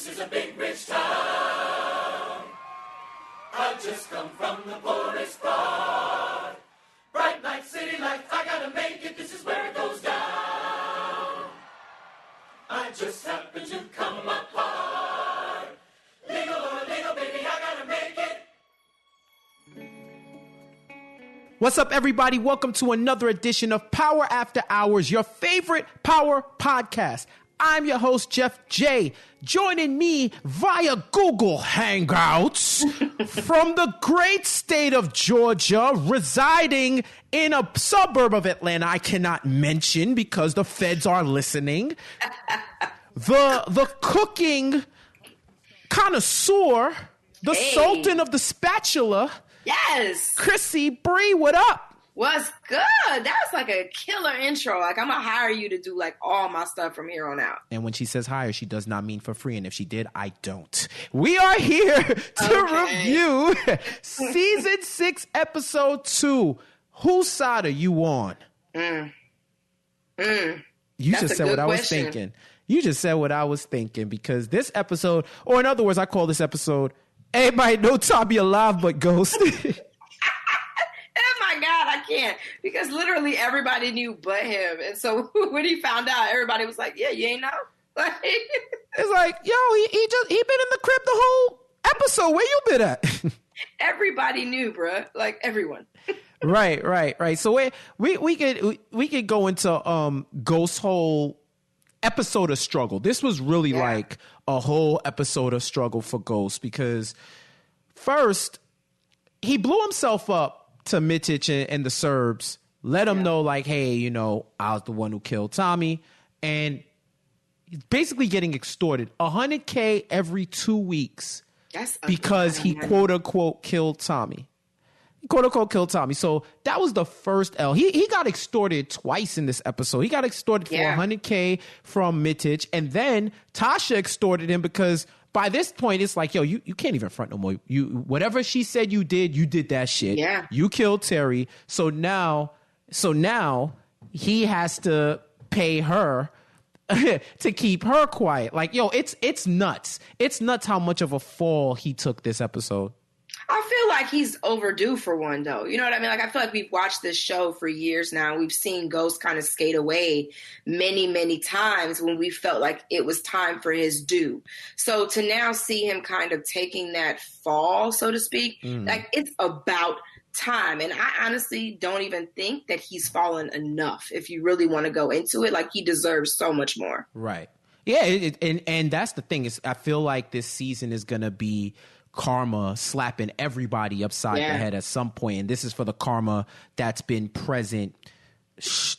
This is a big rich town. I just come from the poorest part. Bright light, city light, I gotta make it. This is where it goes down. I just happen to come apart. Legal or illegal, baby, I gotta make it. What's up, everybody? Welcome to another edition of Power After Hours, your favorite power podcast. I'm your host, Jeff J. Joining me via Google Hangouts from the great state of Georgia, residing in a suburb of Atlanta I cannot mention because the feds are listening. The cooking connoisseur, the Sultan of the spatula. Yes. Chrissy Bree, what up? What's good? That was like a killer intro. Like, I'm going to hire you to do like all my stuff from here on out. And when she says hire, she does not mean for free. And if she did, I don't. We are here to review season 6, episode 2. Whose side are you on? You just said what I was thinking. You just said what I was thinking because this episode, or in other words, I call this episode, everybody know Tommy alive but Ghost. Oh my God, I can't. Because literally everybody knew but him. And so when he found out, everybody was like, yeah, you ain't know? It's like, yo, he been in the crib the whole episode. Where you been at? Everybody knew, bruh. Like, everyone. Right. So we could go into Ghost's whole episode of struggle. This was really like a whole episode of struggle for Ghost because first, he blew himself up to Mitic and the Serbs, let them know like, hey, you know, I was the one who killed Tommy. And he's basically getting extorted $100K every 2 weeks because he quote unquote killed Tommy. So that was the first L. He got extorted twice in this episode. He got extorted for $100K from Mitic, and then Tasha extorted him because by this point, it's like, yo, you can't even front no more. Whatever she said you did that shit. Yeah. You killed Terry. So now he has to pay her to keep her quiet. Like, yo, it's nuts. It's nuts how much of a fall he took this episode. I feel like he's overdue for one, though. You know what I mean? Like, I feel like we've watched this show for years now. We've seen Ghost kind of skate away many, many times when we felt like it was time for his due. So to now see him kind of taking that fall, so to speak, like, it's about time. And I honestly don't even think that he's fallen enough. If you really want to go into it, like, he deserves so much more. Right. Yeah. And that's the thing is I feel like this season is going to be karma slapping everybody upside the head at some point. And this is for the karma that's been present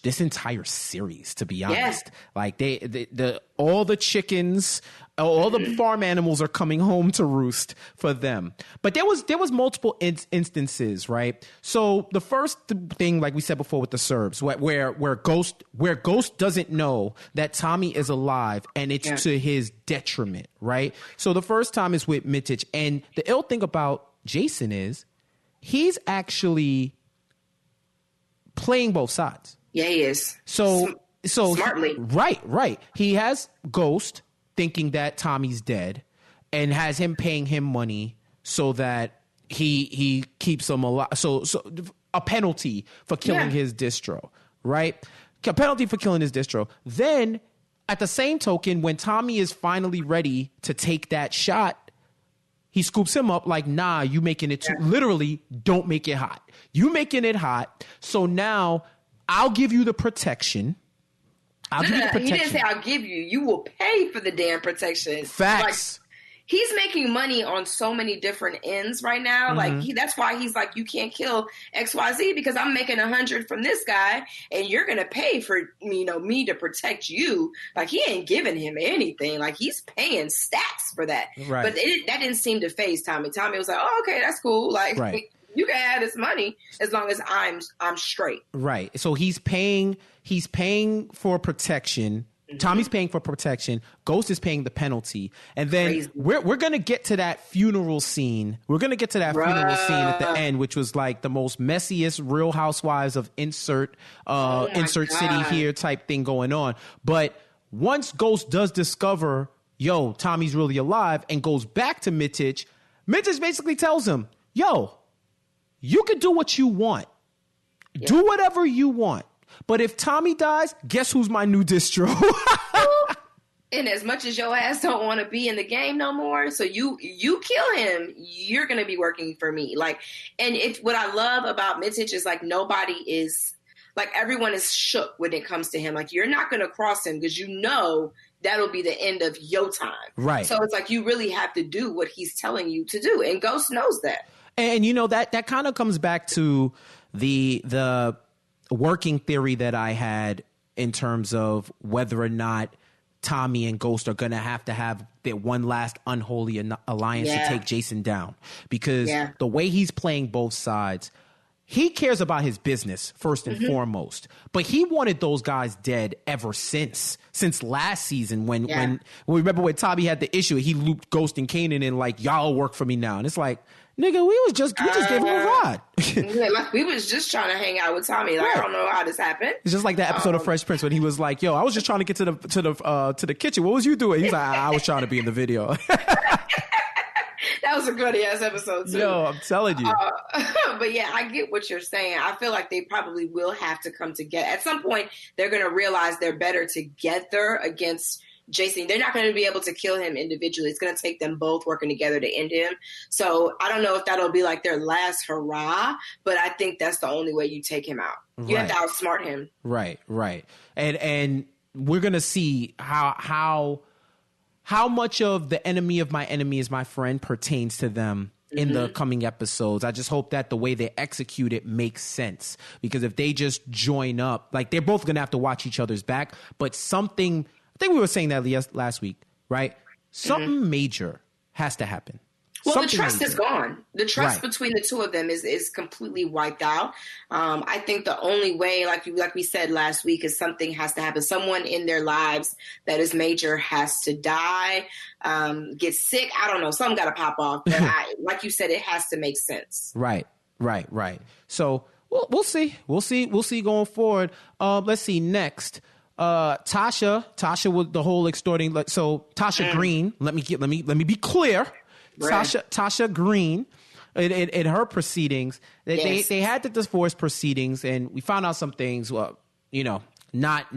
this entire series, to be honest. Like all the chickens, all the farm animals are coming home to roost for them. But there was multiple instances, right? So the first thing, like we said before with the Serbs, where Ghost doesn't know that Tommy is alive and it's to his detriment, right? So the first time is with Mitic, and the ill thing about Jason is he's actually playing both sides. Yeah, he is. So smartly. Right. He has Ghost thinking that Tommy's dead and has him paying him money so that he keeps him alive. So a penalty for killing his distro, right? A penalty for killing his distro. Then at the same token, when Tommy is finally ready to take that shot, he scoops him up like, nah, you making it too, literally, don't make it hot. You making it hot. So now I'll give you the protection. He didn't say I'll give you. You will pay for the damn protection. Facts. Like, he's making money on so many different ends right now. Like that's why he's like, you can't kill XYZ because I'm making 100 from this guy and you're going to pay for, me to protect you. Like he ain't giving him anything. Like he's paying stacks for that. Right. But that didn't seem to faze Tommy. Tommy was like, oh, okay, that's cool. Like you can have this money as long as I'm straight. Right. So he's paying for protection. Tommy's paying for protection. Ghost is paying the penalty. And then we're going to get to that funeral scene. We're going to get to that funeral scene at the end, which was like the most messiest Real Housewives of insert city here type thing going on. But once Ghost does discover, yo, Tommy's really alive, and goes back to Mitic, Mitic basically tells him, yo, you can do what you want. Yeah. Do whatever you want. But if Tommy dies, guess who's my new distro? And as much as your ass don't want to be in the game no more, so you kill him, you're going to be working for me. Like, and what I love about Mitic is like nobody is, like everyone is shook when it comes to him. Like you're not going to cross him because you know that'll be the end of your time. Right. So it's like you really have to do what he's telling you to do. And Ghost knows that. And you know, that kind of comes back to the working theory that I had in terms of whether or not Tommy and Ghost are going to have their one last unholy alliance to take Jason down. Because the way he's playing both sides, he cares about his business first and foremost. But he wanted those guys dead ever since last season when remember when Tommy had the issue, he looped Ghost and Kanan in like, y'all work for me now. And it's like, nigga, we just gave him a ride. Like we was just trying to hang out with Tommy. Like, I don't know how this happened. It's just like that episode of Fresh Prince when he was like, "Yo, I was just trying to get to the kitchen. What was you doing?" He's like, "I was trying to be in the video." That was a good ass episode too. Yo, I'm telling you. But yeah, I get what you're saying. I feel like they probably will have to come together at some point. They're going to realize they're better together against Jason. They're not going to be able to kill him individually. It's going to take them both working together to end him. So I don't know if that'll be like their last hurrah, but I think that's the only way you take him out. You have to outsmart him. Right. And we're going to see how much of the enemy of my enemy is my friend pertains to them in the coming episodes. I just hope that the way they execute it makes sense, because if they just join up, like they're both going to have to watch each other's back, but something, I think we were saying that last week, right? Something major has to happen. Well, the trust is gone. The trust between the two of them is completely wiped out. I think the only way, like we said last week, is something has to happen. Someone in their lives that is major has to die, get sick. I don't know. Something got to pop off. But like you said, it has to make sense. Right. So we'll see. We'll see going forward. Let's see next. Tasha with the whole extorting. So Tasha Green. Let me be clear. Right. Tasha Green, in her proceedings, they had the divorce proceedings, and we found out some things. Well, not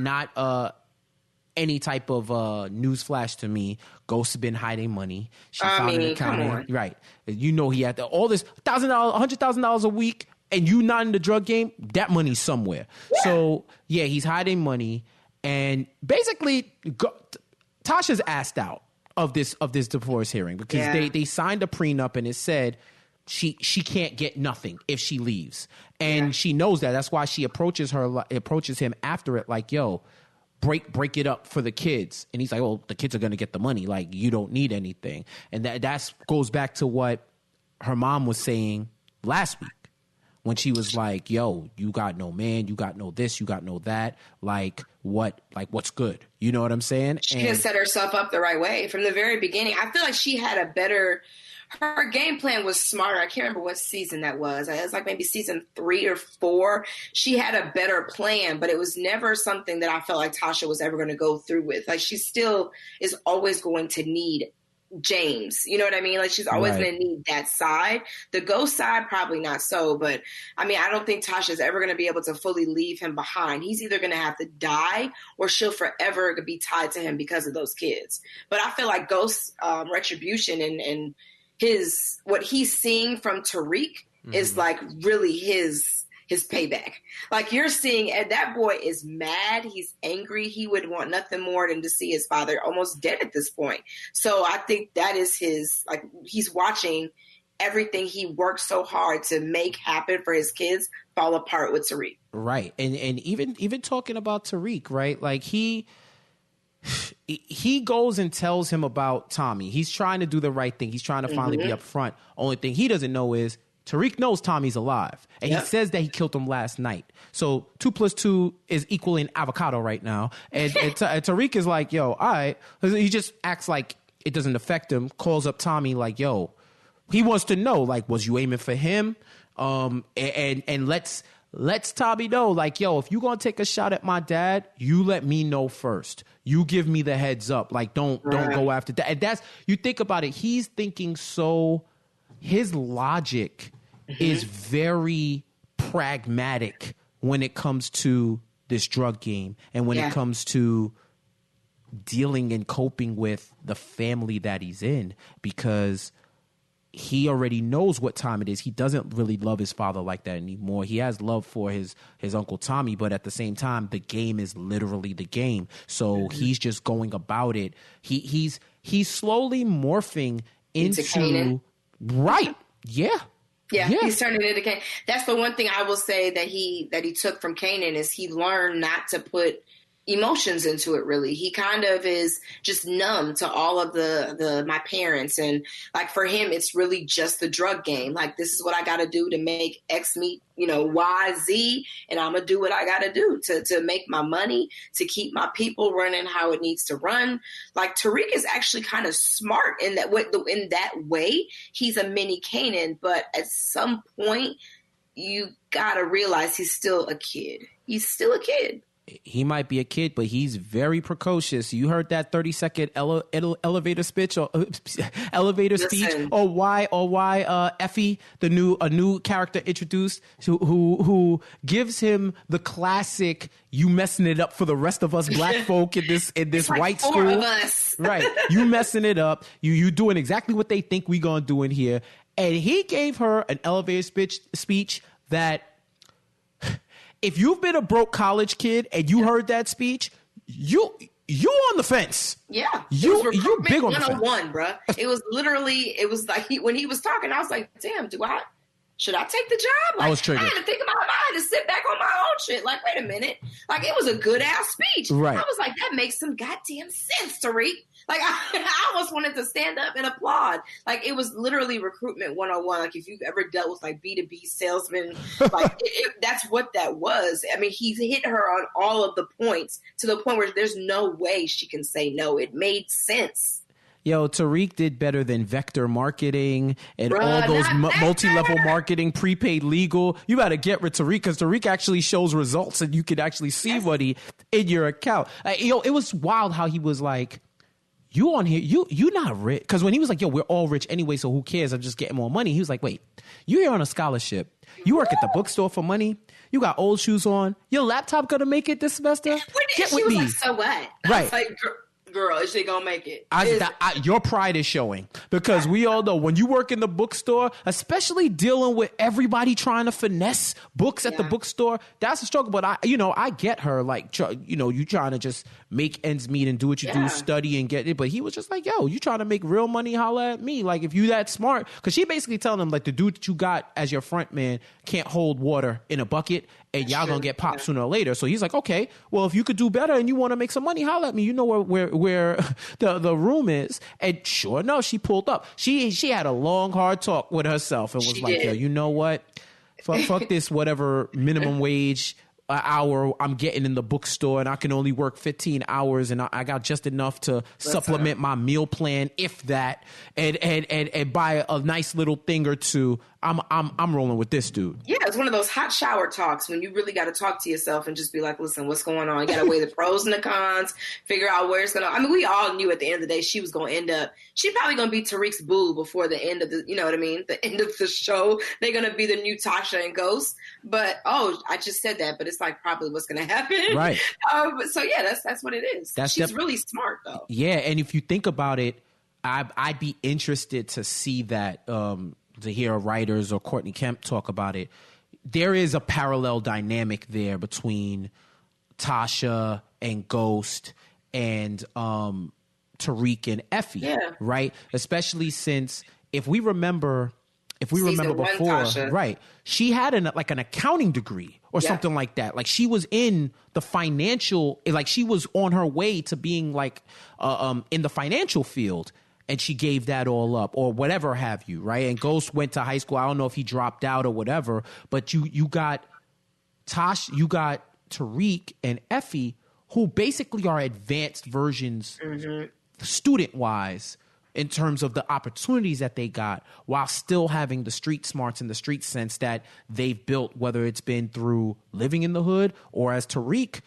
any type of newsflash to me. Ghost has been hiding money. She found an accountant, right? You know, he had all this $1,000, $100,000 a week, and you not in the drug game. That money's somewhere. Yeah. So he's hiding money, and basically, Tasha's asked out of this divorce hearing because they signed a prenup, and it said she can't get nothing if she leaves, and she knows that. That's why she approaches him after it, like, yo, break it up for the kids. And he's like, well, the kids are gonna get the money, like, you don't need anything. And that goes back to what her mom was saying last week when she was like, yo, you got no man, you got no this, you got no that, what's good? You know what I'm saying? She didn't set herself up the right way from the very beginning. I feel like she had her game plan was smarter. I can't remember what season that was. It was like maybe season 3 or 4. She had a better plan, but it was never something that I felt like Tasha was ever going to go through with. Like, she still is always going to need James, you know what I mean? Like, she's always going to need that side. The Ghost side, probably not so, but I mean, I don't think Tasha's ever going to be able to fully leave him behind. He's either going to have to die or she'll forever be tied to him because of those kids. But I feel like Ghost's retribution and what he's seeing from Tariq is like really his payback. Like, you're seeing, and that boy is mad. He's angry. He would want nothing more than to see his father almost dead at this point. So I think that is he's watching everything he worked so hard to make happen for his kids fall apart with Tariq. Right. And even talking about Tariq, right? Like, he goes and tells him about Tommy. He's trying to do the right thing. He's trying to finally be upfront. Only thing he doesn't know is Tariq knows Tommy's alive, and he says that he killed him last night. So 2 + 2 is equaling avocado right now. And Tariq is like, yo, all right. He just acts like it doesn't affect him, calls up Tommy like, yo, he wants to know, like, was you aiming for him? And let's lets Tommy know, like, yo, if you gonna take a shot at my dad, you let me know first. You give me the heads up. Like, don't go after that. And that's, you think about it, he's thinking so, his logic is very pragmatic when it comes to this drug game and when it comes to dealing and coping with the family that he's in, because he already knows what time it is. He doesn't really love his father like that anymore. He has love for his Uncle Tommy, but at the same time, the game is literally the game. So he's just going about it. He's slowly morphing into right. Yeah. Yeah, he's turning into Kanan. That's the one thing I will say that he took from Kanan is he learned not to put emotions into it. Really, he kind of is just numb to all of the my parents, and like for him, it's really just the drug game. Like, this is what I got to do to make X meet Y, Z, and I'm gonna do what I got to do to make my money, to keep my people running how it needs to run. Like, Tariq is actually kind of smart in that way. He's a mini Kanan, but at some point, you gotta realize he's still a kid. He's still a kid. He might be a kid, but he's very precocious. You heard that 30-second elevator speech or speech, or why Effie, a new character introduced, who gives him the classic "you messing it up for the rest of us black folk in this like white four school." Of us. Right, you messing it up. You doing exactly what they think we gonna do in here. And he gave her an elevator speech that, if you've been a broke college kid and you heard that speech, you on the fence. Yeah. You big on the fence. 101, bruh. It was literally, it was like, when he was talking, I was like, damn, should I take the job? Like, I was triggered. I had to think about it. I had to sit back on my own shit. Like, wait a minute. Like, it was a good ass speech. Right. I was like, that makes some goddamn sense, Tariq. Like, I almost wanted to stand up and applaud. Like, it was literally recruitment 101. Like, if you've ever dealt with like B2B salesmen, like that's what that was. I mean, he's hit her on all of the points to the point where there's no way she can say no. It made sense. Yo, Tariq did better than vector marketing and all those multi-level marketing, prepaid legal. You got to get with Tariq, because Tariq actually shows results and you could actually see what he in your account. It was wild how he was like, you on here, you not rich. Because when he was like, yo, we're all rich anyway, so who cares? I'm just getting more money. He was like, wait, you're here on a scholarship. You work at the bookstore for money. You got old shoes on. Your laptop going to make it this semester? Get with me. Like, so what? Right. I was like, girl, is she gonna make it? Your pride is showing, because we all know when you work in the bookstore, especially dealing with everybody trying to finesse books at the bookstore, that's a struggle. But I get her, like, you trying to just make ends meet and do what you do, study and get it. But he was just like, yo, you trying to make real money? Holla at me. Like, if you that smart, because she basically telling him, like, the dude that you got as your front man can't hold water in a bucket, and y'all gonna get popped sooner or later. So he's like, okay, well, if you could do better and you want to make some money, holla at me. You know where the room is. And sure enough, she pulled up. She had a long, hard talk with herself and was like, yo, you know what? Fuck this whatever minimum wage hour I'm getting in the bookstore, and I can only work 15 hours, and I got just enough to supplement my meal plan, if that, and buy a nice little thing or two. I'm rolling with this dude. Yeah, it's one of those hot shower talks when you really got to talk to yourself and just be like, listen, what's going on? You got to weigh the pros and the cons, figure out where it's going to... I mean, we all knew at the end of the day she was going to end up... She's probably going to be Tariq's boo before the end of the... You know what I mean? The end of the show. They're going to be the new Tasha and Ghost. But, I just said that, but it's like probably what's going to happen. Right. So, yeah, that's what it is. She's really smart, though. Yeah, and if you think about it, I'd be interested to see that... to hear writers or Courtney Kemp talk about it. There is a parallel dynamic there between Tasha and Ghost and Tariq and Effie, right? Especially since if we remember before, Tasha. right? She had an accounting degree or something like that. Like, she was in the financial, like she was on her way to being like in the financial field. And she gave that all up, or whatever have you, right? And Ghost went to high school. I don't know if he dropped out or whatever, but you got Tariq and Effie, who basically are advanced versions, student-wise, in terms of the opportunities that they got while still having the street smarts and the street sense that they've built, whether it's been through living in the hood or as Tariq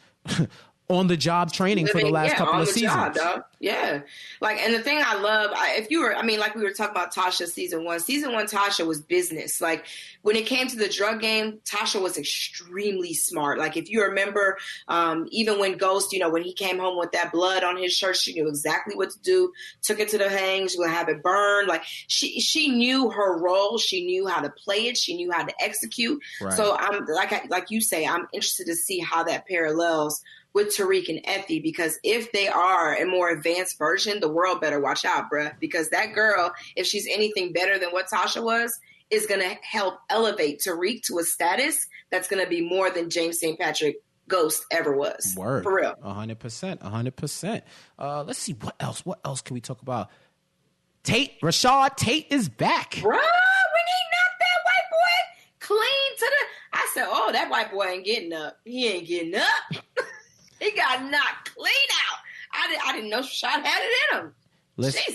on the job training for the last couple of seasons. Job, dog. Yeah. Like, and the thing I love, like we were talking about Tasha season one, Tasha was business. Like when it came to the drug game, Tasha was extremely smart. Like if you remember, even when Ghost, when he came home with that blood on his shirt, she knew exactly what to do, took it to the hang, she would have it burned. Like she knew her role. She knew how to play it. She knew how to execute. Right. So I'm like you say, I'm interested to see how that parallels with Tariq and Effie, because if they are a more advanced version, the world better watch out, bruh. Because that girl, if she's anything better than what Tasha was, is going to help elevate Tariq to a status that's going to be more than James St. Patrick Ghost ever was. Word. For real. 100%. Let's see, what else can we talk about? Rashad Tate is back. Bruh, when he knocked that white boy clean to the... I said, oh, that white boy ain't getting up. He ain't getting up. He got knocked clean out. I didn't know Rashad had it in him.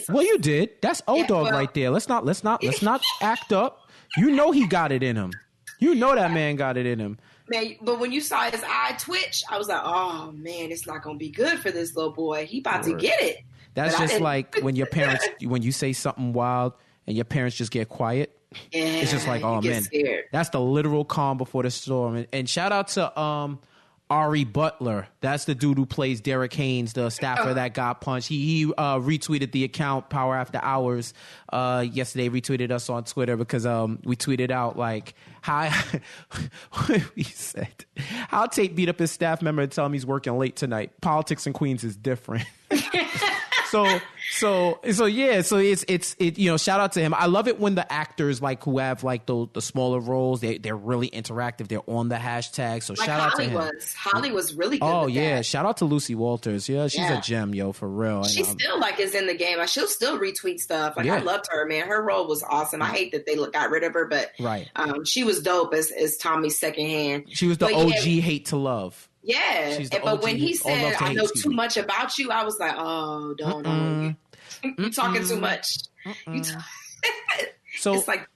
Well, you did. That's O Dogg right there. Let's not act up. You know he got it in him. You know that man got it in him. Man, but when you saw his eye twitch, I was like, oh man, it's not gonna be good for this little boy. He about to get it. That's just like when your parents, when you say something wild and your parents just get quiet. Yeah, it's just like, oh man, scared. That's the literal calm before the storm. And shout out to Ari Butler. That's the dude who plays Derek Haynes, the staffer that got punched. He retweeted the account Power After Hours yesterday, retweeted us on Twitter because we tweeted out like how we said how Tate beat up his staff member and tell him he's working late tonight. Politics in Queens is different. So yeah, so it's shout out to him. I love it when the actors like who have like the smaller roles, they're really interactive. They're on the hashtag. So like shout out to him. Holly was really good. Oh with yeah, that. Shout out to Lucy Walters. Yeah, she's a gem, for real. She still like is in the game. She'll still retweet stuff. Like I loved her, man. Her role was awesome. I hate that they got rid of her, but she was dope as Tommy's second hand. She was the OG hate to love. Yeah, but when he said, I know too much about you, I was like, oh, don't. You're talking too much. So it's like,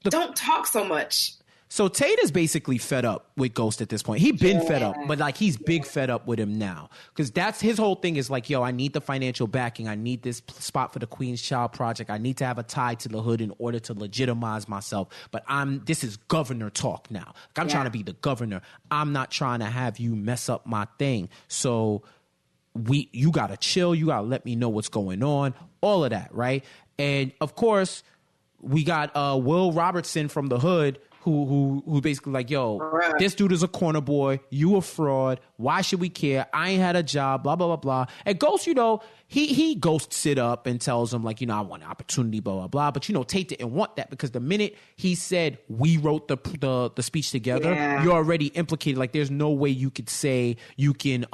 don't talk so much. So Tate is basically fed up with Ghost at this point. He's been fed up, but like he's big fed up with him now. Because that's his whole thing is like, yo, I need the financial backing. I need this spot for the Queen's Child Project. I need to have a tie to the hood in order to legitimize myself. But this is governor talk now. Like, I'm trying to be the governor. I'm not trying to have you mess up my thing. So you got to chill. You got to let me know what's going on. All of that, right? And of course, we got Will Robertson from the hood who basically like, yo, this dude is a corner boy. You a fraud. Why should we care? I ain't had a job, blah, blah, blah, blah. And Ghost, he ghosts it up and tells him like, I want an opportunity, blah, blah, blah. But, Tate didn't want that because the minute he said we wrote the speech together, you're already implicated. Like there's no way you could say you can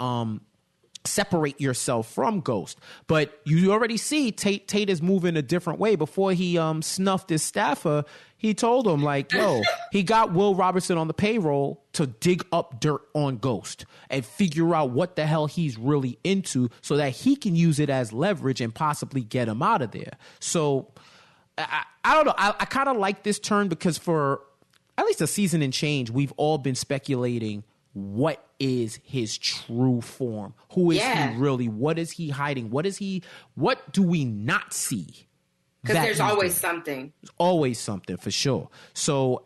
separate yourself from Ghost. But you already see Tate is moving a different way. Before he snuffed his staffer, he told him like, yo, he got Will Robertson on the payroll to dig up dirt on Ghost and figure out what the hell he's really into so that he can use it as leverage and possibly get him out of there. So I don't know. I kind of like this turn because for at least a season and change, we've all been speculating what is his true form? Who is he really? What is he hiding? What do we not see? Because there's always something. There's always something for sure. So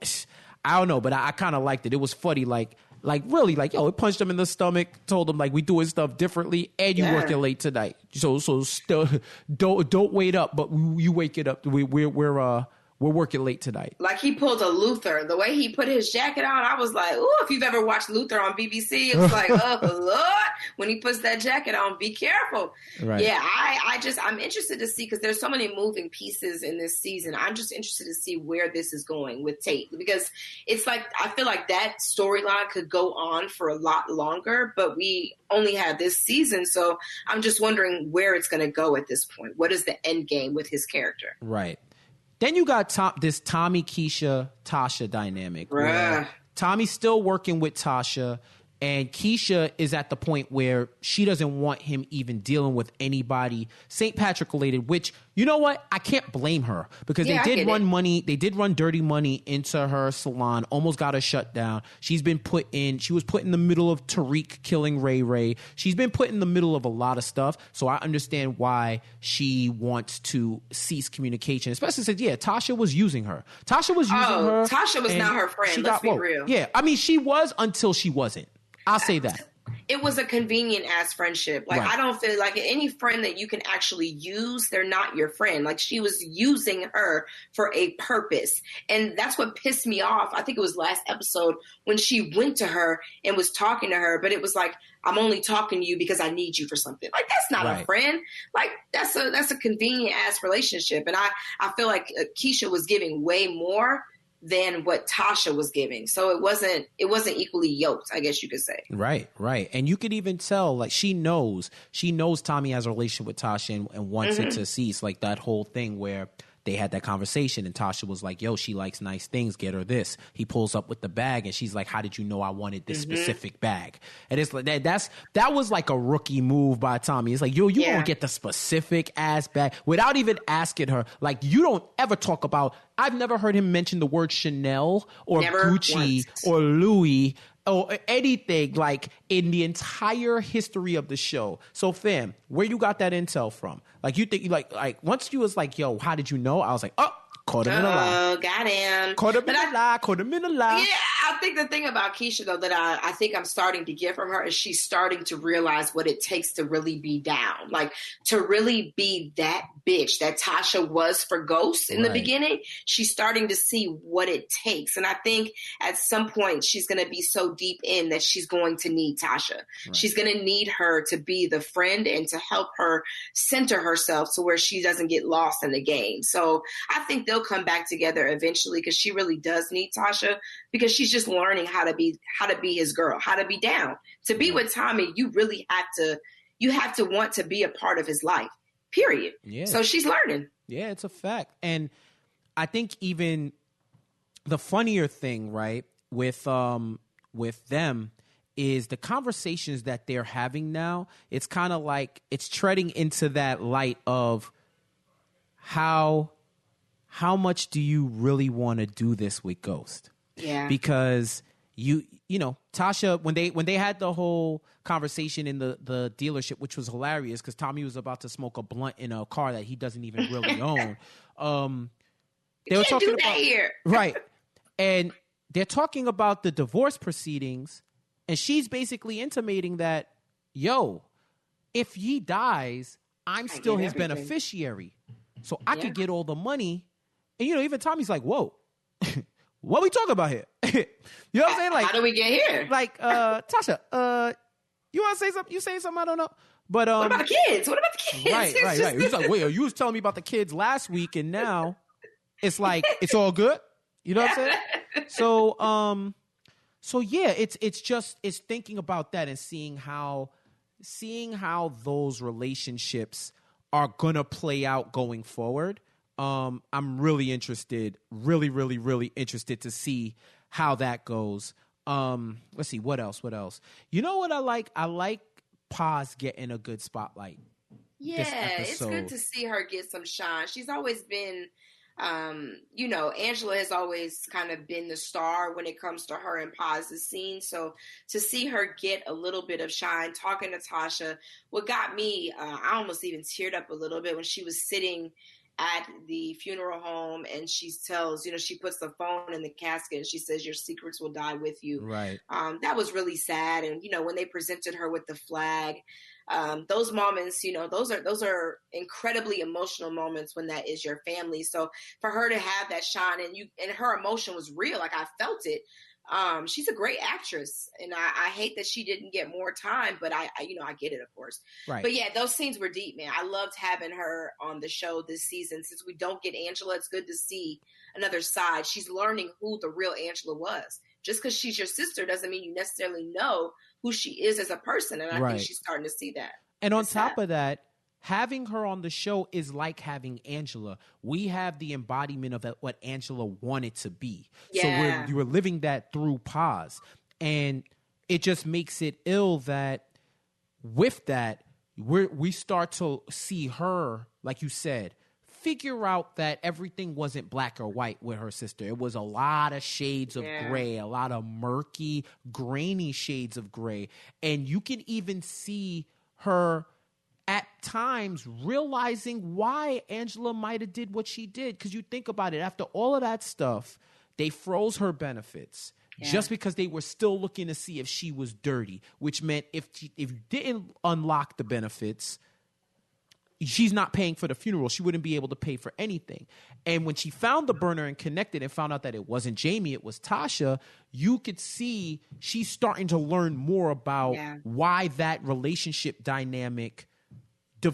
I don't know, but I kind of liked it. It was funny, like really, like, yo, it punched him in the stomach, told him like we doing stuff differently, and you working late tonight. So still don't wait up, but you wake it up. We're working late tonight. Like he pulled a Luther. The way he put his jacket on, I was like, ooh, if you've ever watched Luther on BBC, it was like, oh, Lord. When he puts that jacket on, be careful. Right. Yeah, I'm interested to see because there's so many moving pieces in this season. I'm just interested to see where this is going with Tate because it's like, I feel like that storyline could go on for a lot longer, but we only have this season. So I'm just wondering where it's going to go at this point. What is the end game with his character? Right. Then you got this Tommy, Keisha, Tasha dynamic. Where Tommy's still working with Tasha, And Keisha is at the point where she doesn't want him even dealing with anybody St. Patrick related, which, you know what? I can't blame her because they did run money. They did run dirty money into her salon, almost got her shut down. She was put in the middle of Tariq killing Ray Ray. She's been put in the middle of a lot of stuff. So I understand why she wants to cease communication, especially since, Tasha was using her. Tasha was using her. Tasha was not her friend. Let's be real. Yeah. I mean, she was until she wasn't. I'll say that. It was a convenient ass friendship. Like, right. I don't feel like any friend that you can actually use, they're not your friend. Like, she was using her for a purpose. And that's what pissed me off. I think it was last episode when she went to her and was talking to her, but it was like, I'm only talking to you because I need you for something. Like, that's not a friend. Like, that's a convenient ass relationship. And I feel like Keisha was giving way more than what Tasha was giving. So it wasn't equally yoked, I guess you could say. Right. And you could even tell, like, she knows Tommy has a relationship with Tasha and wants it to cease. Like that whole thing where they had that conversation and Tasha was like, yo, she likes nice things, get her this. He pulls up with the bag and she's like, how did you know I wanted this specific bag? And it's like that was like a rookie move by Tommy. It's like, yo, you don't get the specific ass bag without even asking her. Like, you don't ever talk about, I've never heard him mention the word Chanel or Gucci or Louis or anything like in the entire history of the show. So fam, where you got that intel from? Like, you think like once you was like, yo, how did you know? I was like, oh, caught him in a lie. Got him. Caught him in a lie. Yeah, I think the thing about Keisha, though, that I think I'm starting to get from her is she's starting to realize what it takes to really be down. Like, to really be that bitch that Tasha was for Ghost in the beginning. She's starting to see what it takes. And I think at some point she's going to be so deep in that she's going to need Tasha. Right. She's going to need her to be the friend and to help her center herself to where she doesn't get lost in the game. So I think they'll come back together eventually because she really does need Tasha because she's just learning how to be his girl, how to be down. To be with Tommy, you really have to want to be a part of his life. Period. Yeah. So she's learning. Yeah, it's a fact. And I think even the funnier thing, right, with them is the conversations that they're having now. It's kind of like it's treading into that light of how much do you really want to do this with Ghost? Yeah. Because you know, Tasha, when they had the whole conversation in the dealership, which was hilarious because Tommy was about to smoke a blunt in a car that he doesn't even really own. They were talking about here. Right. And they're talking about the divorce proceedings, and she's basically intimating that, yo, if he dies, I'm still his beneficiary. So I could get all the money. And, you know, even Tommy's like, whoa, what are we talking about here? You know what I'm saying? Like, how do we get here? Like, Tasha, you want to say something? You saying something? I don't know. But what about the kids? Right. He's like, wait, you was telling me about the kids last week, and now it's like it's all good. You know what I'm saying? So yeah, it's thinking about that and seeing how those relationships are gonna play out going forward. I'm really interested, really interested to see how that goes. Let's see, what else? You know what I like? I like Paz getting a good spotlight. Yeah, it's good to see her get some shine. She's always been, you know, Angela has always kind of been the star when it comes to her and Paz's scene. So to see her get a little bit of shine, talking to Tasha, what got me, I almost even teared up a little bit when she was sitting at the funeral home and she tells, you know, she puts the phone in the casket and she says, your secrets will die with you. Right. That was really sad. And, you know, when they presented her with the flag, those moments, you know, those are incredibly emotional moments when that is your family. So for her to have that shine and her emotion was real, like I felt it. She's a great actress, and I hate that she didn't get more time, but I get it, of course. Right. But yeah, those scenes were deep, man. I loved having her on the show this season. Since we don't get Angela, it's good to see another side. She's learning who the real Angela was. Just because she's your sister doesn't mean you necessarily know who she is as a person, and I think she's starting to see that. And on top of that, having her on the show is like having Angela. We have the embodiment of what Angela wanted to be. Yeah. So you were living that through Paz. And it just makes it ill that with that, we start to see her, like you said, figure out that everything wasn't black or white with her sister. It was a lot of shades of gray, a lot of murky, grainy shades of gray. And you can even see her at times realizing why Angela might have did what she did. Because you think about it, after all of that stuff, they froze her benefits. Just because they were still looking to see if she was dirty, which meant if you didn't unlock the benefits, she's not paying for the funeral. She wouldn't be able to pay for anything. And when she found the burner and connected and found out that it wasn't Jamie, it was Tasha, you could see she's starting to learn more about why that relationship dynamic,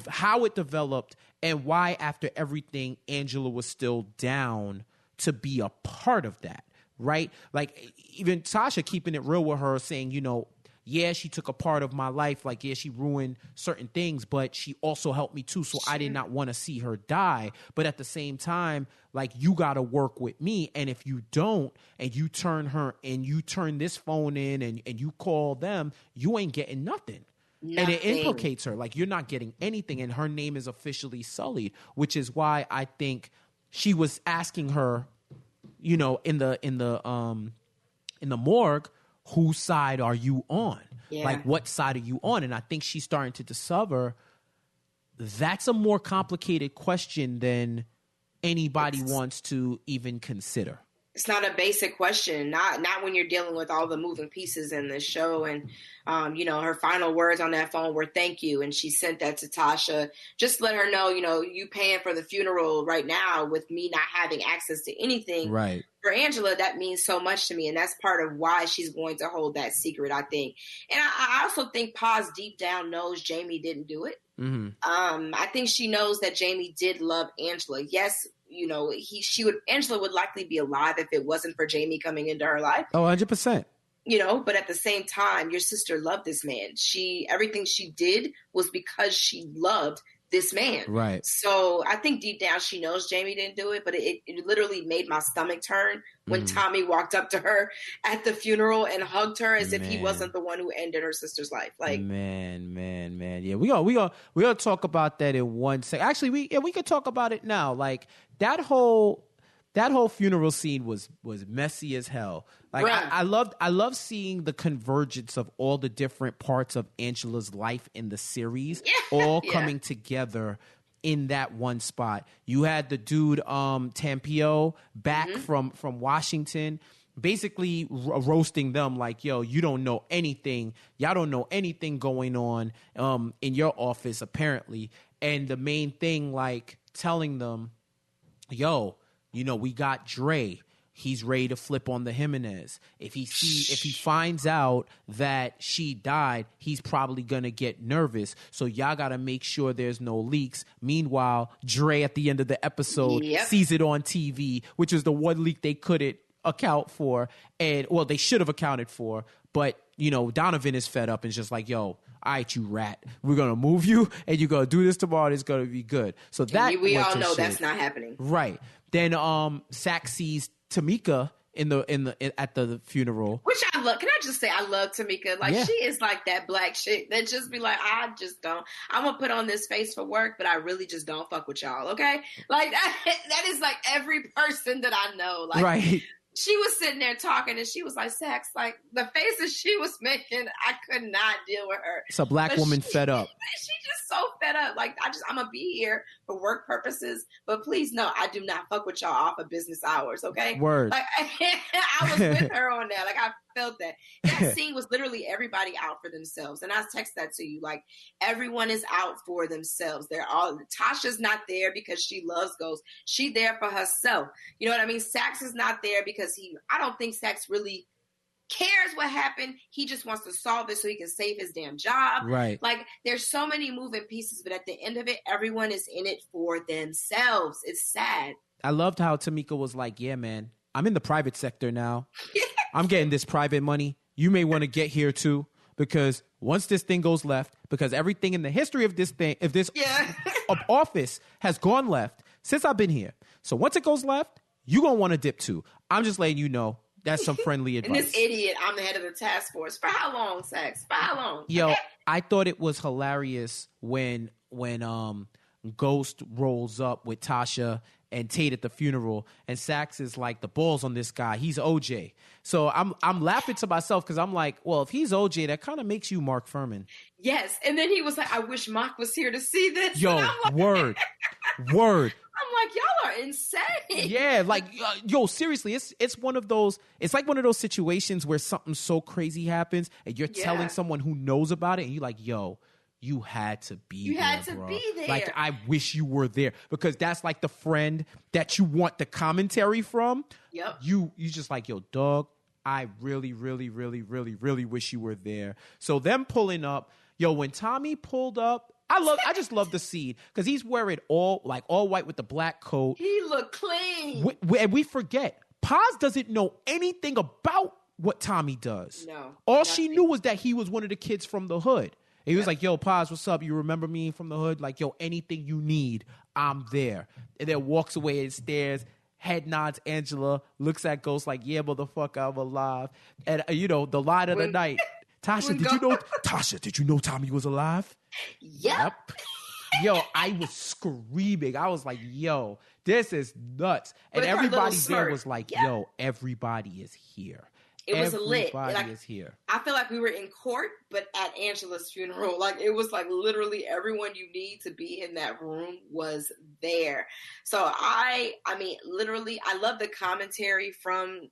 how it developed, and why after everything, Angela was still down to be a part of that. Right? Like, even Tasha keeping it real with her, saying, you know, yeah, she took a part of my life. Like, yeah, she ruined certain things, but she also helped me too. So I did not want to see her die. But at the same time, like, you got to work with me. And if you don't, and you turn this phone in and you call them, you ain't getting nothing. And it implicates her. Like, you're not getting anything. And her name is officially sullied, which is why I think she was asking her, you know, in the morgue, whose side are you on? Yeah. Like, what side are you on? And I think she's starting to discover that's a more complicated question than anybody wants to even consider. It's not a basic question, not when you're dealing with all the moving pieces in the show. And, you know, her final words on that phone were thank you. And she sent that to Tasha. Just let her know, you know, you paying for the funeral right now with me not having access to anything. Right. For Angela, that means so much to me. And that's part of why she's going to hold that secret, I think. And I also think Paz deep down knows Jamie didn't do it. Mm-hmm. I think she knows that Jamie did love Angela. Yes, you know, Angela would likely be alive if it wasn't for Jamie coming into her life. Oh, 100%. You know, but at the same time, your sister loved this man. Everything she did was because she loved this man. Right. So I think deep down she knows Jamie didn't do it, but it literally made my stomach turn when Tommy walked up to her at the funeral and hugged her as if he wasn't the one who ended her sister's life. Like, man. Yeah, we gonna talk about that in 1 second. Actually, we could talk about it now. Like, that whole funeral scene was messy as hell. Like, I love seeing the convergence of all the different parts of Angela's life in the series all coming together in that one spot. You had the dude Tampio back from Washington, basically roasting them like, yo, you don't know anything. Y'all don't know anything going on in your office, apparently. And the main thing, like, telling them, yo, you know, we got Dre. He's ready to flip on the Jimenez. If he finds out that she died, he's probably gonna get nervous. So y'all gotta make sure there's no leaks. Meanwhile, Dre at the end of the episode sees it on TV, which is the one leak they couldn't account for, they should have accounted for. But, you know, Donovan is fed up and is just like, yo, all right, you rat, we're gonna move you and you're gonna do this tomorrow. It's gonna be good. So that we all know that's not happening, right? Then Saxe sees Tamika at the funeral, which I love. Can I just say I love Tamika? Like, she is like that black chick that just be like, I'm gonna put on this face for work, but I really just don't fuck with y'all. Okay, like that is like every person that I know. Like, right. She was sitting there talking, and she was like, Saxe, like, the faces she was making, I could not deal with her. It's a black woman fed up. She just so fed up. Like, I'm going to be here for work purposes, but please, no, I do not fuck with y'all off of business hours, okay? Word. Like, I was with her on that. Like, I felt that. That scene was literally everybody out for themselves. And I text that to you. Like, everyone is out for themselves. Tasha's not there because she loves ghosts. She there for herself. You know what I mean? Saxe is not there because I don't think Saxe really cares what happened. He just wants to solve it so he can save his damn job. Right. Like, there's so many moving pieces, but at the end of it, everyone is in it for themselves. It's sad. I loved how Tamika was like, yeah, man, I'm in the private sector now. I'm getting this private money. You may want to get here too, because once this thing goes left, because everything in the history of this thing, if this office has gone left since I've been here. So once it goes left, you're going to want to dip too. I'm just letting you know That's some friendly advice. And this idiot, I'm the head of the task force. For how long, Saxe? For how long? Yo, I thought it was hilarious when Ghost rolls up with Tasha and Tate at the funeral, and Saxe is like, the ball's on this guy. He's OJ. So I'm laughing to myself because I'm like, well, if he's OJ, that kind of makes you Mark Fuhrman. Yes. And then he was like, I wish Mark was here to see this. Yo, like, word. I'm like, y'all are insane. Yeah, like, yo, seriously, it's one of those, it's like one of those situations where something so crazy happens and you're telling someone who knows about it and you're like, yo, you had to be there. Like, I wish you were there, because that's like the friend that you want the commentary from. Yep. You just like, yo, dog, I really, really, really, really, really wish you were there. So them pulling up, yo, when Tommy pulled up, I just love the scene because he's wearing all white with the black coat. He looked clean. And we forget, Paz doesn't know anything about what Tommy does. No. All she knew was that he was one of the kids from the hood. And he was like, yo, Paz, what's up? You remember me from the hood? Like, yo, anything you need, I'm there. And then walks away and stares, head nods Angela, looks at Ghost like, yeah, motherfucker, I'm alive. And, the line of the night. Tasha, did you know Tommy was alive? Yep. Yo, I was screaming. I was like, yo, this is nuts. And everybody there was like, yo, everybody is here. It was lit. Everybody is here. I feel like we were in court, but at Angela's funeral. Like, it was like literally everyone you need to be in that room was there. So I mean, literally, I love the commentary from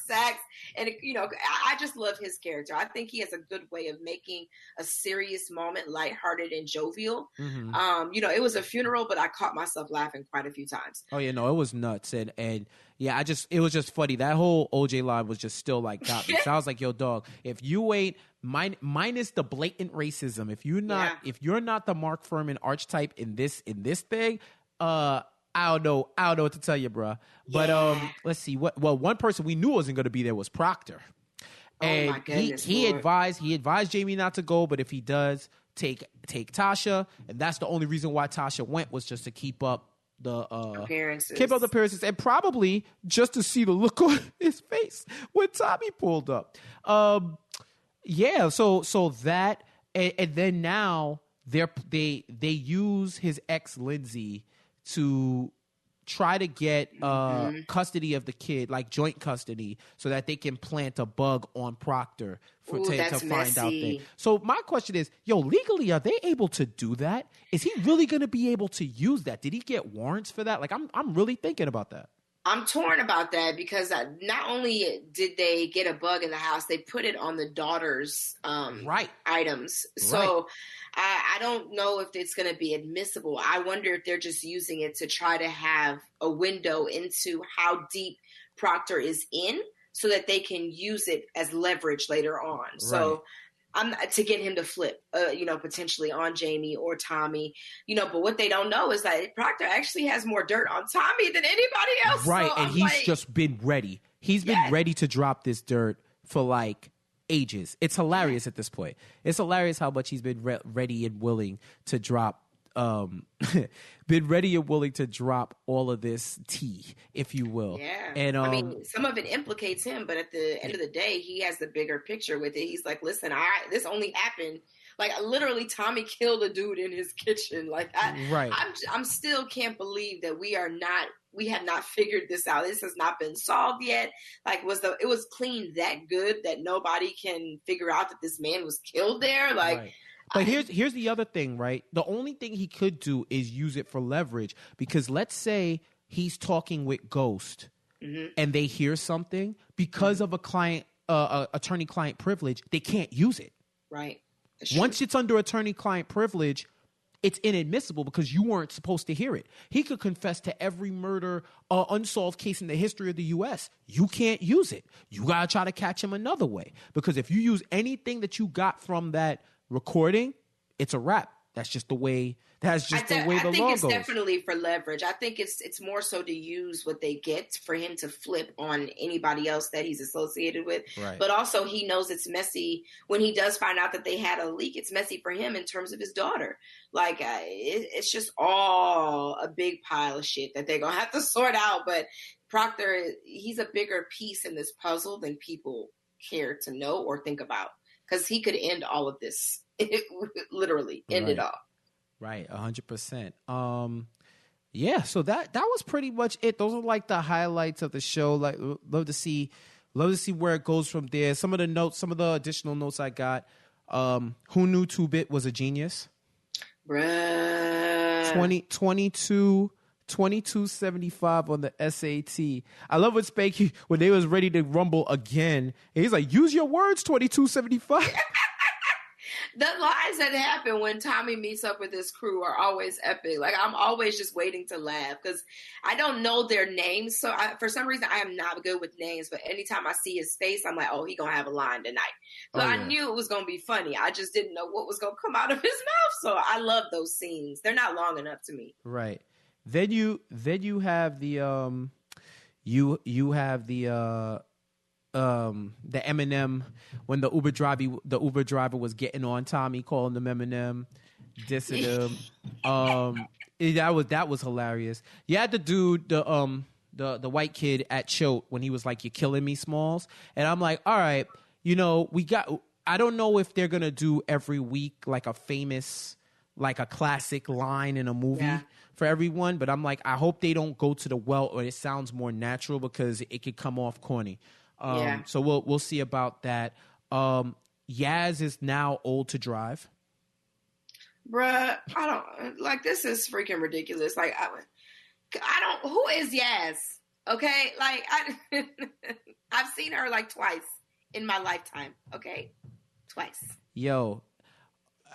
Saxe. And, I just love his character. I think he has a good way of making a serious moment lighthearted and jovial. Mm-hmm. It was a funeral, but I caught myself laughing quite a few times. Oh, yeah, no, it was nuts. And yeah, it was just funny. That whole OJ line was just still like got me. So I was like, yo, dog, if you ain't minus the blatant racism, if you're not the Mark Fuhrman archetype in this thing, I don't know what to tell you, bro. But let's see. One person we knew wasn't going to be there was Proctor. And my goodness, he advised Jamie not to go, but if he does, take Tasha, and that's the only reason why Tasha went, was just to keep up the appearances, and probably just to see the look on his face when Tommy pulled up. So that, and then now they use his ex Lindsay to try to get custody of the kid, like joint custody, so that they can plant a bug on Proctor to find out things. So my question is, yo, legally, are they able to do that? Is he really going to be able to use that? Did he get warrants for that? Like, I'm really thinking about that. I'm torn about that because not only did they get a bug in the house, they put it on the daughter's items. So I don't know if it's going to be admissible. I wonder if they're just using it to try to have a window into how deep Proctor is in so that they can use it as leverage later on. Right. So to get him to flip, potentially on Jamie or Tommy, but what they don't know is that Proctor actually has more dirt on Tommy than anybody else. Right. So and he's just been ready. He's been ready to drop this dirt for like ages. It's hilarious at this point. It's hilarious how much he's been ready and willing to drop all of this tea, if you will. Yeah. And I mean, some of it implicates him, but at the end of the day, he has the bigger picture with it. He's like, listen, this only happened. Like, literally, Tommy killed a dude in his kitchen. Like, I'm still can't believe that we have not figured this out. This has not been solved yet. Like, it was clean that good that nobody can figure out that this man was killed there? Like, right. But here's the other thing, right? The only thing he could do is use it for leverage, because let's say he's talking with Ghost and they hear something because of a client, attorney-client privilege, they can't use it. Right. Once it's under attorney-client privilege, it's inadmissible because you weren't supposed to hear it. He could confess to every murder, unsolved case in the history of the U.S. You can't use it. You got to try to catch him another way, because if you use anything that you got from that recording, it's a wrap. That's just the way. That's just the way the law goes. I think it's definitely for leverage. I think it's more so to use what they get for him to flip on anybody else that he's associated with. Right. But also, he knows it's messy when he does find out that they had a leak. It's messy for him in terms of his daughter. Like, it's just all a big pile of shit that they're gonna have to sort out. But Proctor, he's a bigger piece in this puzzle than people care to know or think about, because he could end all of this. Literally end it all. Right, 100%. Yeah, so that was pretty much it. Those are like the highlights of the show. Like, love to see where it goes from there. Some of the notes, some of the additional notes I got. Who knew 2-Bit was a genius? Bruh. 2275 on the SAT. I love what Spanky, when they was ready to rumble again, he's like, use your words, 2275. The lines that happen when Tommy meets up with his crew are always epic. Like, I'm always just waiting to laugh because I don't know their names. So for some reason, I am not good with names. But anytime I see his face, I'm like, oh, he going to have a line tonight. So I knew it was going to be funny. I just didn't know what was going to come out of his mouth. So I love those scenes. They're not long enough to me. Right. Then you have the you have the Eminem, when the Uber driver was getting on Tommy, calling him Eminem, dissing him. That was hilarious. You had the dude, the white kid at Choate, when he was like, "You're killing me, Smalls," and I'm like, all right, I don't know if they're gonna do every week like a famous, like a classic line in a movie for everyone, but I'm like, I hope they don't go to the well, or it sounds more natural, because it could come off corny. So we'll see about that. Yaz is now old to drive. Bruh, I don't, like, this is freaking ridiculous. Like, I don't, who is Yaz? Okay? Like, I've seen her like twice in my lifetime. Okay? Twice. Yo,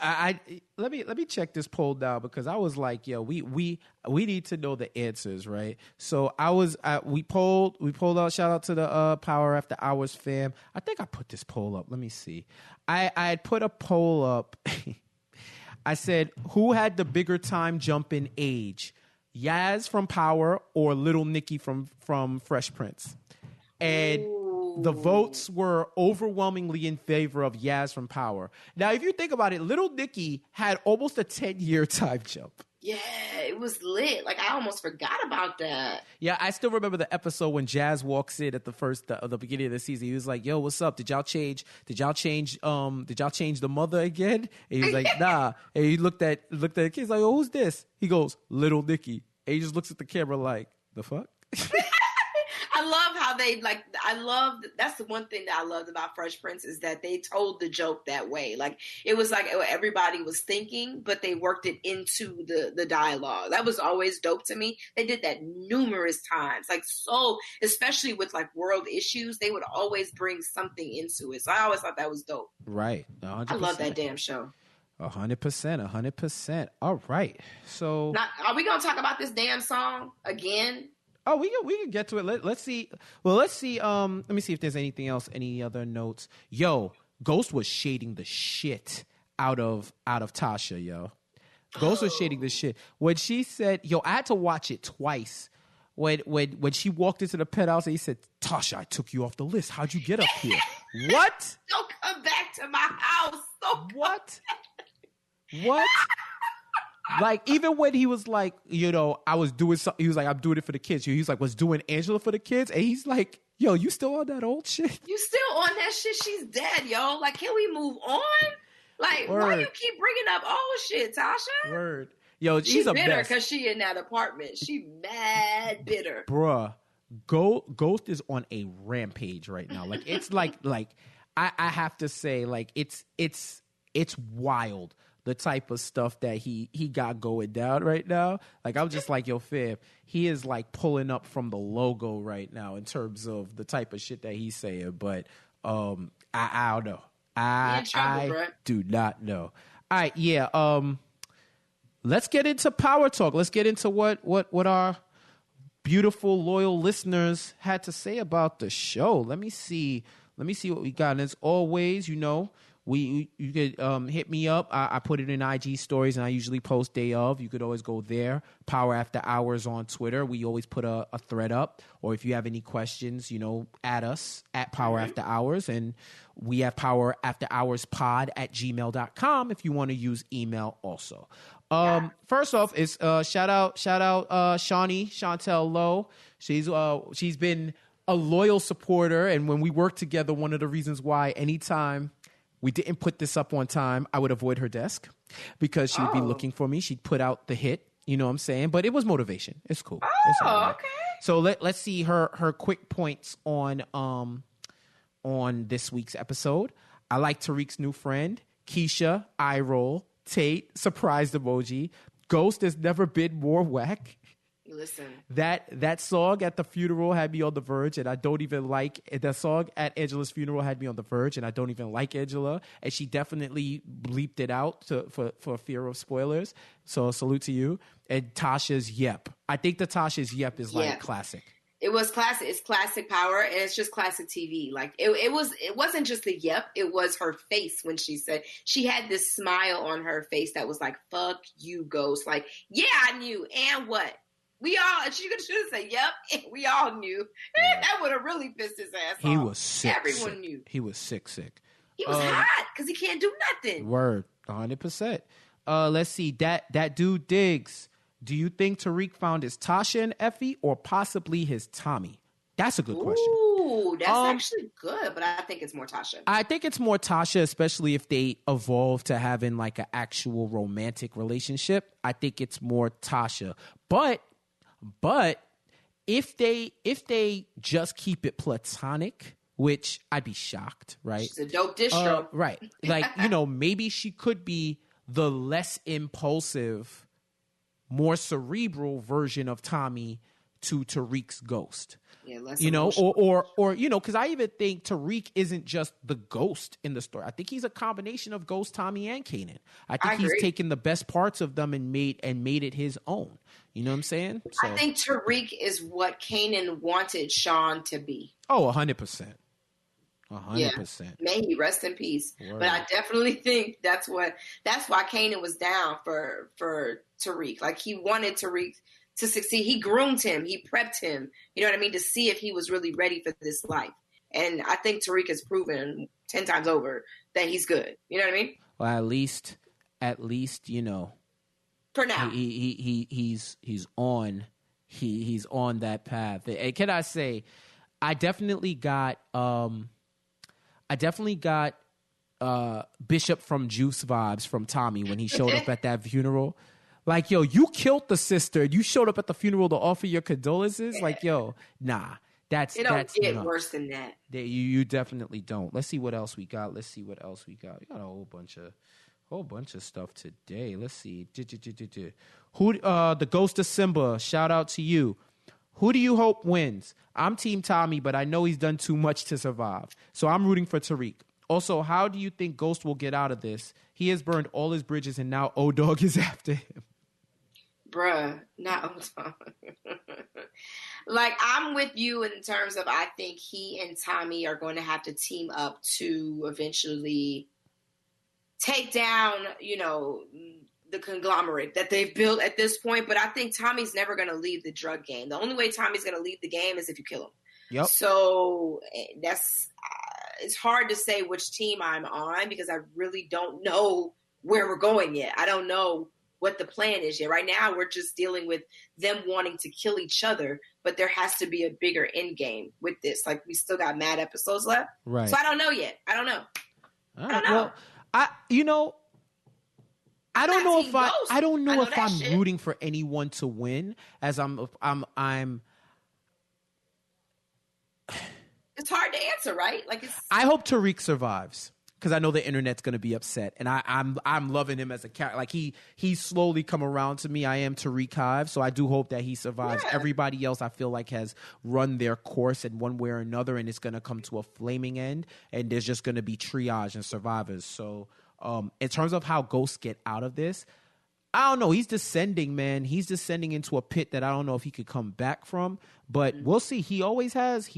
I let me check this poll down, because I was like, yo, we need to know the answers, right? So we polled out, shout out to the Power After Hours fam. I think I put this poll up. Let me see. I had put a poll up. I said, who had the bigger time jump in age? Yaz from Power or Little Nicky from Fresh Prince? And the votes were overwhelmingly in favor of Yaz from Power. Now, if you think about it, Little Nicky had almost a 10-year time jump. Yeah, it was lit. Like, I almost forgot about that. Yeah, I still remember the episode when Jazz walks in at the beginning of the season. He was like, "Yo, what's up? Did y'all change the mother again?" And he was like, "Nah." And he looked at the kids like, "Oh, who's this?" He goes, "Little Nicky." And he just looks at the camera like, "The fuck?" I love how that's the one thing that I loved about Fresh Prince, is that they told the joke that way. Like, it was like everybody was thinking, but they worked it into the dialogue. That was always dope to me. They did that numerous times. Like, so, especially with like world issues, they would always bring something into it. So I always thought that was dope. Right. 100%. I love that damn show. 100%. All right. So now, are we going to talk about this damn song again? Oh, we can get to it. Let's see. Well, let's see. Let me see if there's anything else. Any other notes? Yo, Ghost was shading the shit out of Tasha. Yo, Ghost was shading the shit when she said, "Yo," I had to watch it twice. When she walked into the penthouse and he said, "Tasha, I took you off the list. How'd you get up here?" What? Don't come back to my house. What? Like, even when he was like, I was doing something, he was like, "I'm doing it for the kids." He was like, was doing Angela for the kids. And he's like, "Yo, you still on that old shit? You still on that shit? She's dead, yo. Like, can we move on? Like, Word. Why you keep bringing up old shit, Tasha?" Word. Yo, she's a bitter mess. because she in that apartment. She mad bitter. Bruh, Ghost is on a rampage right now. Like, it's like I have to say, like, it's wild, the type of stuff that he got going down right now. Like, I'm just like, yo, fam, he is like pulling up from the logo right now in terms of the type of shit that he's saying. But I don't know. I do not know. All right, yeah. Let's get into Power Talk. Let's get into what our beautiful, loyal listeners had to say about the show. Let me see what we got. And as always, you could hit me up. I put it in IG stories, and I usually post day of. You could always go there. Power After Hours on Twitter. We always put a thread up. Or if you have any questions, add us at Power After Hours. And we have powerafterhourspod@gmail.com if you want to use email also. First off, is shout out Chantel Lowe. She's been a loyal supporter, and when we worked together, one of the reasons why anytime we didn't put this up on time, I would avoid her desk because she would be looking for me. She'd put out the hit, you know what I'm saying? But it was motivation. It's cool. It's all right. Okay. So let's see her quick points on this week's episode. I like Tariq's new friend, Keisha, eye roll, Tate, surprised emoji. Ghost has never been more whack. Listen, that song at the funeral had me on the verge, and I don't even like the song at Angela's funeral had me on the verge, and I don't even like Angela, and she definitely bleeped it out for fear of spoilers. So salute to you. And Tasha's yep. I think the Tasha's yep is like classic. It was classic. It's classic power, and it's just classic TV. Like it wasn't just the yep. It was her face when she said she had this smile on her face that was like, "Fuck you, Ghost." Like, yeah, I knew, and what? We all, she should have said, yep, we all knew. Yeah. That would have really pissed his ass off. He was sick. Everyone knew. He was sick. He was hot because he can't do nothing. Word, 100%. Let's see. That dude Diggs. Do you think Tariq found his Tasha and Effie or possibly his Tommy? That's a good question. Ooh, that's actually good, but I think it's more Tasha. I think it's more Tasha, especially if they evolve to having like an actual romantic relationship. I think it's more Tasha. But if they just keep it platonic, which I'd be shocked, right? She's a dope distro. Right. Like, maybe she could be the less impulsive, more cerebral version of Tommy to Tariq's Ghost. Yeah, less or because I even think Tariq isn't just the Ghost in the story. I think he's a combination of Ghost, Tommy, and Kanan. I think he's taken the best parts of them and made it his own. You know what I'm saying? So, I think Tariq is what Kanan wanted Sean to be. Oh, 100%. 100%. Yeah. May he rest in peace. Word. But I definitely think that's why Kanan was down for Tariq. Like, he wanted Tariq to succeed. He groomed him. He prepped him, you know what I mean, to see if he was really ready for this life. And I think Tariq has proven 10 times over that he's good. You know what I mean? Well, at least, for now, he's on that path. And can I say, I definitely got Bishop from Juice vibes from Tommy when he showed up at that funeral. Like, yo, you killed the sister. You showed up at the funeral to offer your condolences. Like, yo, nah, that's get worse than that. You definitely don't. Let's see what else we got. We got a whole bunch of stuff today. Let's see. Who? The Ghost of Simba. Shout out to you. Who do you hope wins? I'm Team Tommy, but I know he's done too much to survive, so I'm rooting for Tariq. Also, how do you think Ghost will get out of this? He has burned all his bridges, and now O Dogg is after him. Bruh, not O Dogg. Like, I'm with you in terms of I think he and Tommy are going to have to team up to eventually take down, the conglomerate that they've built at this point. But I think Tommy's never going to leave the drug game. The only way Tommy's going to leave the game is if you kill him. Yep. So it's hard to say which team I'm on because I really don't know where we're going yet. I don't know what the plan is yet. Right now, we're just dealing with them wanting to kill each other, but there has to be a bigger end game with this. Like, we still got mad episodes left. Right. So I don't know yet. I don't know. All right. I don't know. Well, I don't know if I'm rooting for anyone to win, as I'm It's hard to answer, right? I hope Tariq survives because I know the internet's going to be upset, and I'm loving him as a character. Like, he's slowly come around to me. I am Tariq Hive, so I do hope that he survives. Yeah. Everybody else, I feel like, has run their course in one way or another, and it's going to come to a flaming end, and there's just going to be triage and survivors. So, in terms of how ghosts get out of this, I don't know. He's descending, man. He's descending into a pit that I don't know if he could come back from, but we'll see. He always has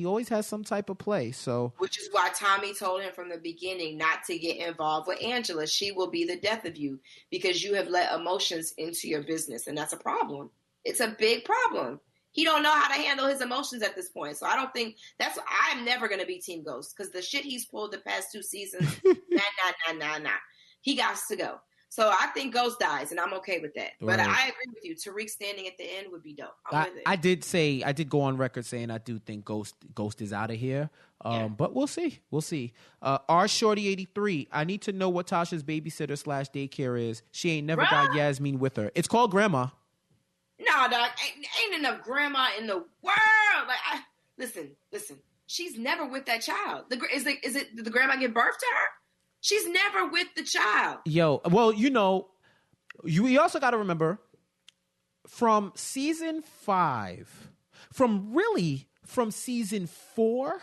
some type of play. So, which is why Tommy told him from the beginning not to get involved with Angela. She will be the death of you because you have let emotions into your business, and that's a problem. It's a big problem. He don't know how to handle his emotions at this point. So I don't think I'm never going to be Team Ghost because the shit he's pulled the past 2 seasons, nah. He got to go. So I think Ghost dies, and I'm okay with that. But I agree with you. Tariq standing at the end would be dope. I'm with it. I did go on record saying I do think Ghost is out of here. But we'll see. R Shorty 83. I need to know what Tasha's babysitter / daycare is. She ain't never got Yasmin with her. It's called Grandma. No, dog. Ain't enough grandma in the world. Like, listen. She's never with that child. Did the grandma give birth to her? She's never with the child. Yo, well, you also got to remember from season 5, from season 4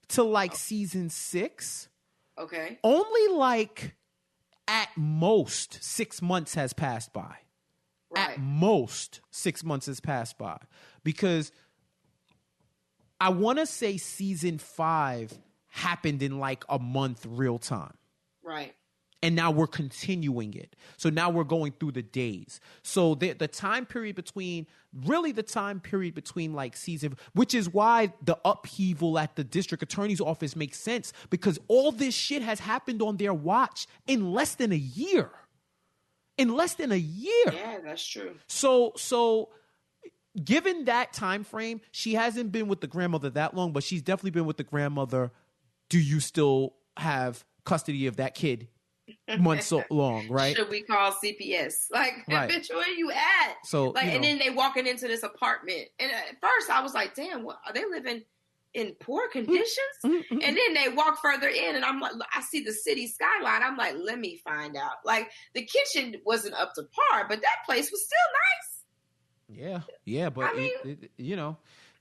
to like season 6. Okay. Only like at most 6 months has passed by. Right. At most 6 months has passed by, because I want to say season 5 happened in like a month real time. Right. And now we're continuing it. So now we're going through the days. So the time period between like season, which is why the upheaval at the district attorney's office makes sense, because all this shit has happened on their watch in less than a year. Yeah, that's true. So given that time frame, she hasn't been with the grandmother that long, but she's definitely been with the grandmother. Do you still have custody of that kid months so long, right? Should we call CPS? Like, bitch, where you at? So, like, and then they walking into this apartment, and at first I was like, damn, what, are they living in poor conditions? And then they walk further in, and I'm like, I see the city skyline. I'm like, let me find out. Like, the kitchen wasn't up to par, but that place was still nice. Yeah, but I mean,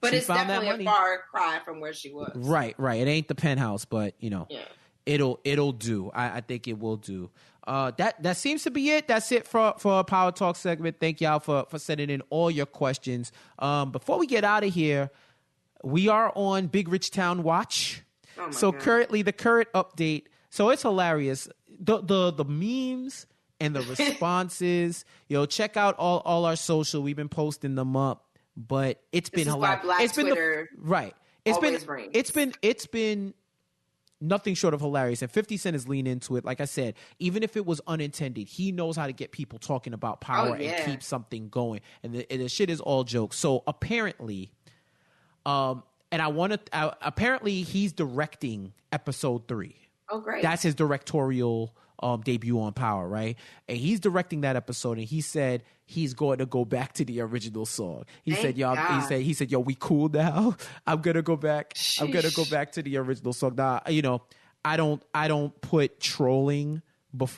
but it's a definitely far cry from where she was. Right. It ain't the penthouse, but it'll do. I think it will do. That seems to be it. That's it for a Power Talk segment. Thank y'all for sending in all your questions. Before we get out of here, we are on Big Rich Town watch. So God. Currently, the current update. So it's hilarious. The memes and the responses. Check out all our social. We've been posting them up. But it's been hilarious. It's been Twitter. Right. It's been nothing short of hilarious. And 50 Cent has leaned into it. Like I said, even if it was unintended, he knows how to get people talking about power and keep something going. And the shit is all jokes. So apparently, apparently he's directing episode 3. Oh, great. That's his directorial debut on Power, right? And he's directing that episode, and he said he's going to go back to the original song. He said, yo, we cool now. I'm gonna go back. Sheesh. I'm gonna go back to the original song. Now, I don't put trolling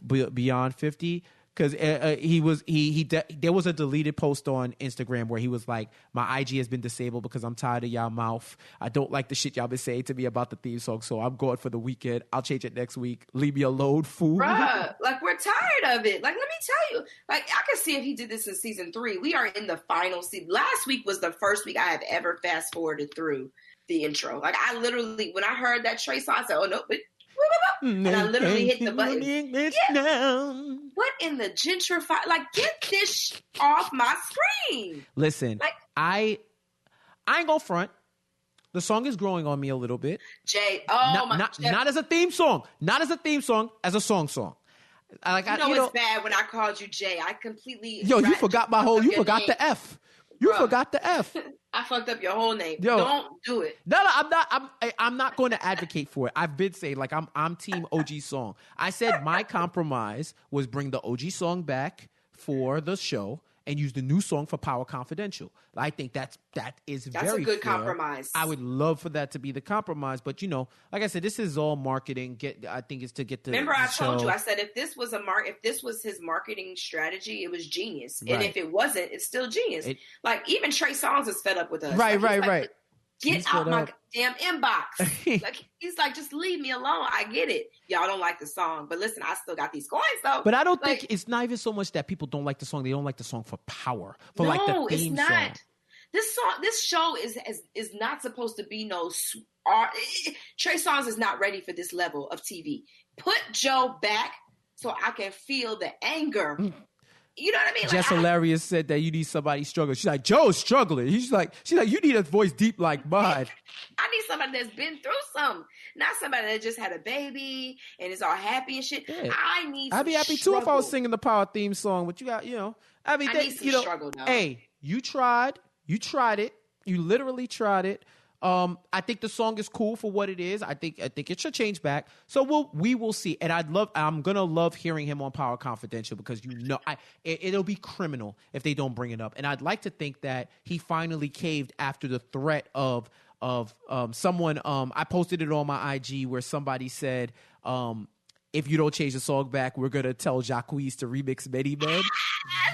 beyond 50. Because there was a deleted post on Instagram where he was like, my IG has been disabled because I'm tired of y'all mouth. I don't like the shit y'all been saying to me about the theme song, so I'm going for the weekend. I'll change it next week. Leave me alone, fool. Bruh, like, we're tired of it. Like, let me tell you. Like, I could see if he did this in season 3. We are in the final season. Last week was the first week I have ever fast forwarded through the intro. Like, I literally, when I heard that Trey song, I said, oh, no, but... And I literally hit the button. What in the gentrify? Like, get this off my screen. Listen, like, I ain't gonna front. The song is growing on me a little bit. Jay, not as a theme song. Not as a theme song, as a song. Like, it's bad when I called you Jay. I completely... Yo, you forgot you forgot the F. You forgot the F. I fucked up your whole name. Yo, don't do it. No, I'm not going to advocate for it. I've been saying, like, I'm team OG song. I said my compromise was bring the OG song back for the show and use the new song for Power Confidential. I think that's very a good fair. Compromise. I would love for that to be the compromise, but like I said, this is all marketing. I think it's to get the. Remember, I told you. I said if this was his marketing strategy, it was genius. Right. And if it wasn't, it's still genius. Like, even Trey Songz is fed up with us. Right. Get out my damn inbox. Like, he's like, just leave me alone. I get it. Y'all don't like the song, but listen, I still got these coins though. But I don't think it's not even so much that people don't like the song. They don't like the song for power. For like the theme it's not. Song. This show is not supposed to be no. Trey Songz is not ready for this level of TV. Put Joe back so I can feel the anger. You know what I mean? Jess Hilarious said that you need somebody struggling. She's like, Joe's struggling. She's like, you need a voice deep like mine. I need somebody that's been through something, not somebody that just had a baby and is all happy and shit. Yeah. I'd be happy too if I was singing the Power theme song, but you got, I need some struggle, though. Hey, you tried it. You literally tried it. I think the song is cool for what it is. I think it should change back. So we will see. And I'm gonna love hearing him on Power Confidential because it'll be criminal if they don't bring it up. And I'd like to think that he finally caved after the threat of someone. I posted it on my IG where somebody said, if you don't change the song back, we're gonna tell Jacquees to remix Many Men.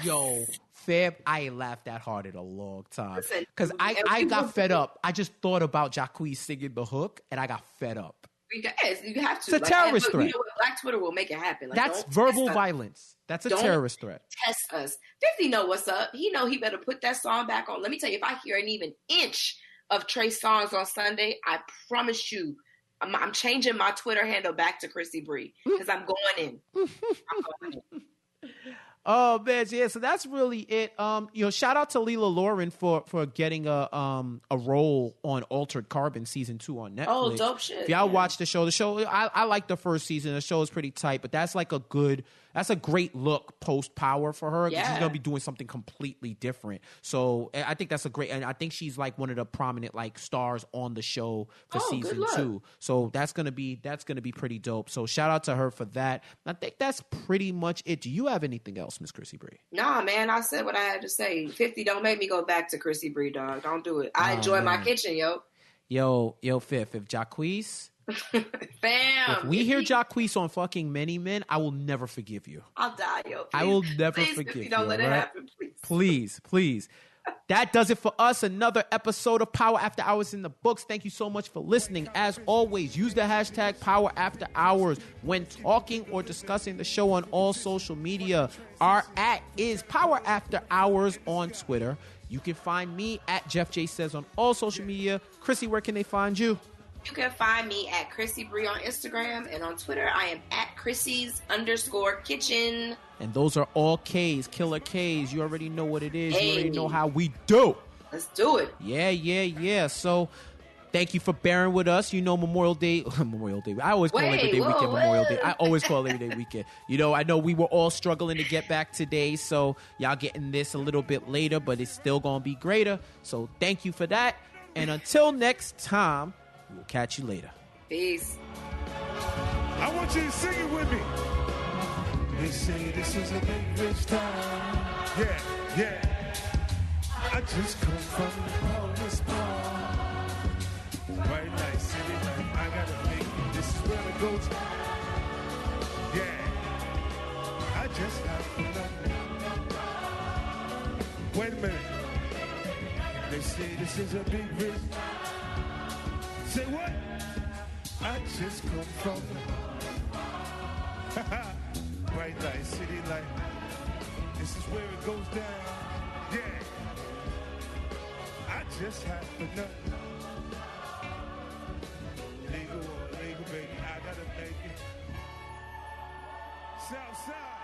Yo. Fab, I ain't laughed that hard in a long time because I got fed up. I just thought about Jacquees singing the hook, and I got fed up. Yes, you have to. It's a terrorist threat. You know what? Black Twitter will make it happen. Like, that's verbal violence. That's a terrorist threat. Test us. 50 know what's up. He know he better put that song back on. Let me tell you, if I hear an even inch of Trey's songs on Sunday, I promise you, I'm changing my Twitter handle back to Chrissy Bree because I'm going in. I'm going in. Oh man, yeah. So that's really it. Shout out to Leela Lauren for getting a role on Altered Carbon season 2 on Netflix. Oh, dope shit. If y'all watch the show, I like the first season. The show is pretty tight, but that's like that's a great look post Power for her. Yeah. She's gonna be doing something completely different. So I think that's and I think she's like one of the prominent like stars on the show for season 2. So that's gonna be pretty dope. So shout out to her for that. I think that's pretty much it. Do you have anything else, Miss Chrissy Bree? Nah, man, I said what I had to say. 50, don't make me go back to Chrissy Bree, dog. Don't do it. I enjoy my kitchen, yo. Yo, Fifth, if Jacquees... Fam. If we hear Jacquees on fucking Many Men, I will never forgive you. I'll die, yo. Please. I will never forgive you. Don't let it happen, please. Please. That does it for us. Another episode of Power After Hours in the books. Thank you so much for listening. As always, use the hashtag Power After Hours when talking or discussing the show on all social media. Our @ is Power After Hours on Twitter. You can find me at Jeff J Says on all social media. Chrissy, where can they find you? You can find me at Chrissy Bree on Instagram, and on Twitter, I am at Chrissy's_kitchen. And those are all K's, killer K's. You already know what it is. Hey. You already know how we do. Let's do it. Yeah. So thank you for bearing with us. Memorial Day. I always call Labor Day weekend Memorial Day. I always call Labor Day weekend. I know we were all struggling to get back today, so y'all getting this a little bit later, but it's still going to be greater. So thank you for that. And until next time, we'll catch you later. Peace. I want you to sing it with me. They say this is a big rich town. Yeah. I just come from the poorest part. White light, city light, I gotta make it. This is where it goes. Yeah. I just have to know. Wait a minute. They say this is a big rich. Say what? I just come from bright light, city light. This is where it goes down. Yeah. I just have to know. Legal, baby. I gotta make it. Southside.